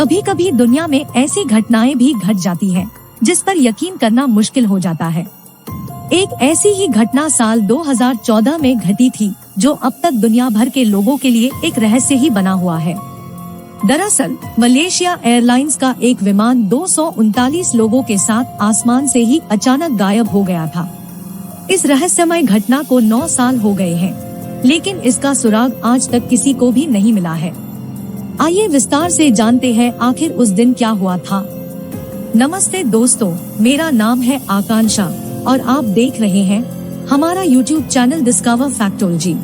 कभी कभी दुनिया में ऐसी घटनाएं भी घट जाती हैं, जिस पर यकीन करना मुश्किल हो जाता है। एक ऐसी ही घटना साल 2014 में घटी थी, जो अब तक दुनिया भर के लोगों के लिए एक रहस्य ही बना हुआ है। दरअसल मलेशिया एयरलाइंस का एक विमान 239 लोगों के साथ आसमान से ही अचानक गायब हो गया था। इस रहस्यमय घटना को 9 साल हो गए हैं, लेकिन इसका सुराग आज तक किसी को भी नहीं मिला है। आइए विस्तार से जानते हैं आखिर उस दिन क्या हुआ था। नमस्ते दोस्तों, मेरा नाम है आकांक्षा और आप देख रहे हैं हमारा YouTube चैनल डिस्कवर फैक्टोलॉजी।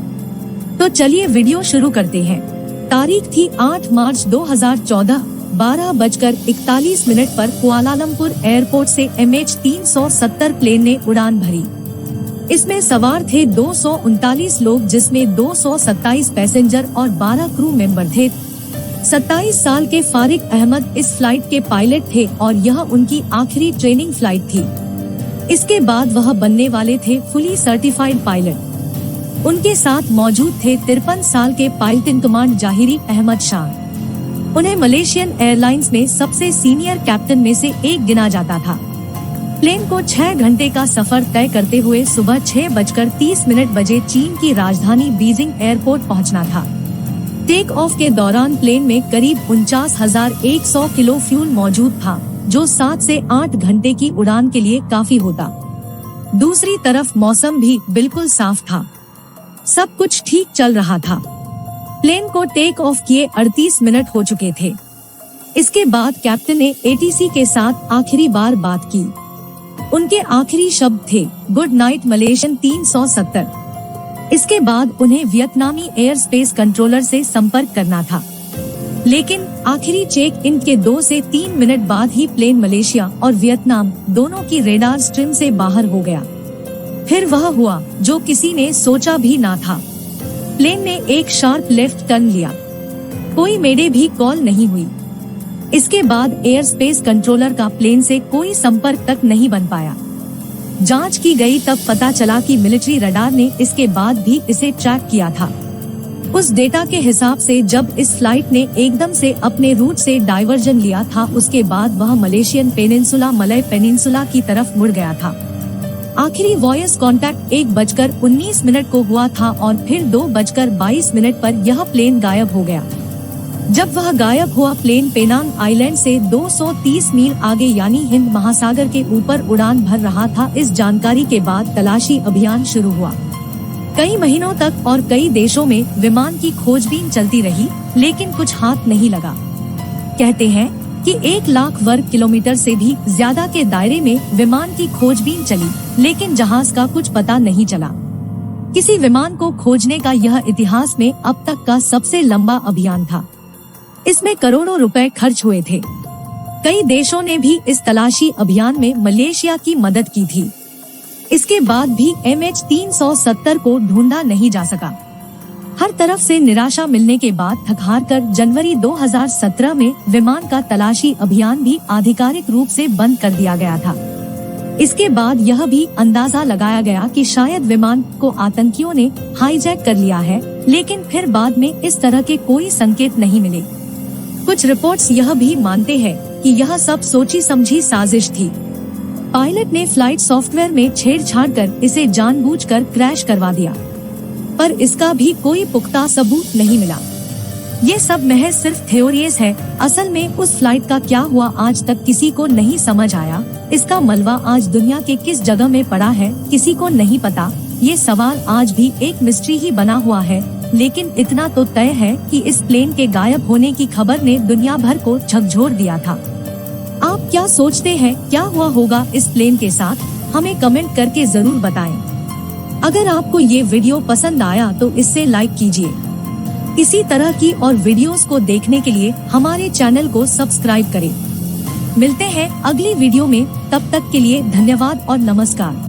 तो चलिए वीडियो शुरू करते हैं। तारीख थी 8 मार्च 2014, 12:41 पर कुआलालंपुर एयरपोर्ट से MH370 प्लेन ने उड़ान भरी। इसमें सवार थे 239 लोग, जिसमें 227 पैसेंजर और 12 क्रू मेंबर थे। 27 साल के फारिक अहमद इस फ्लाइट के पायलट थे और यह उनकी आखिरी ट्रेनिंग फ्लाइट थी। इसके बाद वह बनने वाले थे फुली सर्टिफाइड पायलट। उनके साथ मौजूद थे 53 साल के pilot in command Zahiri Ahmed Shah. उन्हें मलेशियन एयरलाइंस में सबसे सीनियर कैप्टन में से एक गिना जाता था। प्लेन को 6 घंटे का सफर तय करते हुए सुबह 6:30 बजे चीन की राजधानी बीजिंग एयरपोर्ट पहुंचना था। टेक ऑफ के दौरान प्लेन में करीब 49,100 किलो फ्यूल मौजूद था, जो 7 से 8 घंटे की उड़ान के लिए काफी होता। दूसरी तरफ मौसम भी बिल्कुल साफ था। सब कुछ ठीक चल रहा था। प्लेन को टेक ऑफ किए 38 मिनट हो चुके थे। इसके बाद कैप्टन ने ATC के साथ आखिरी बार बात की। उनके आखिरी शब्द थे, गुड नाइट मलेशियन 370। इसके बाद उन्हें वियतनामी एयर स्पेस कंट्रोलर से संपर्क करना था, लेकिन आखिरी चेक इन के 2 से 3 मिनट बाद ही प्लेन मलेशिया और वियतनाम दोनों की रेडार स्ट्रीम से बाहर हो गया। फिर वह हुआ जो किसी ने सोचा भी ना था। प्लेन ने एक शार्प लेफ्ट टर्न लिया। कोई मेडे भी कॉल नहीं हुई। इसके बाद एयर स्पेस कंट्रोलर का प्लेन से कोई संपर्क तक नहीं बन पाया। जांच की गई तब पता चला कि मिलिट्री रडार ने इसके बाद भी इसे ट्रैक किया था। उस डेटा के हिसाब से जब इस फ्लाइट ने एकदम से अपने रूट से डाइवर्जन लिया था, उसके बाद वह मलेशियन पेनिनसुला मलय पेनिनसुला की तरफ मुड़ गया था। आखिरी वॉइस कांटेक्ट 1:19 को हुआ था और फिर 2:22 पर यह प्लेन गायब हो गया। जब वह गायब हुआ, प्लेन पेनांग आइलैंड से 230 मील आगे यानी हिंद महासागर के ऊपर उड़ान भर रहा था। इस जानकारी के बाद तलाशी अभियान शुरू हुआ। कई महीनों तक और कई देशों में विमान की खोजबीन चलती रही, लेकिन कुछ हाथ नहीं लगा। कहते हैं कि 1 लाख वर्ग किलोमीटर से भी ज्यादा के दायरे में विमान की खोजबीन चली, लेकिन जहाज का कुछ पता नहीं चला। किसी विमान को खोजने का यह इतिहास में अब तक का सबसे लंबा अभियान था। इसमें करोड़ों रुपए खर्च हुए थे। कई देशों ने भी इस तलाशी अभियान में मलेशिया की मदद की थी। इसके बाद भी MH370 को ढूंढा नहीं जा सका। हर तरफ से निराशा मिलने के बाद थक-हार कर जनवरी 2017 में विमान का तलाशी अभियान भी आधिकारिक रूप से बंद कर दिया गया था। इसके बाद यह भी अंदाजा लगाया गया कि शायद विमान को आतंकियों ने हाईजैक कर लिया है, लेकिन फिर बाद में इस तरह के कोई संकेत नहीं मिले। कुछ रिपोर्ट्स यह भी मानते हैं कि यह सब सोची समझी साजिश थी। पायलट ने फ्लाइट सॉफ्टवेयर में छेड़छाड़ कर इसे जानबूझकर क्रैश करवा दिया, पर इसका भी कोई पुख्ता सबूत नहीं मिला। ये सब महज सिर्फ थ्योरीज है। असल में उस फ्लाइट का क्या हुआ आज तक किसी को नहीं समझ आया। इसका मलबा आज दुनिया के किस जगह में पड़ा है, किसी को नहीं पता। ये सवाल आज भी एक मिस्ट्री ही बना हुआ है, लेकिन इतना तो तय है कि इस प्लेन के गायब होने की खबर ने दुनिया भर को झकझोर दिया था। आप क्या सोचते हैं, क्या हुआ होगा इस प्लेन के साथ? हमें कमेंट करके जरूर बताएं। अगर आपको ये वीडियो पसंद आया तो इसे लाइक कीजिए। इसी तरह की और वीडियोस को देखने के लिए हमारे चैनल को सब्सक्राइब करें। मिलते हैं अगली वीडियो में, तब तक के लिए धन्यवाद और नमस्कार।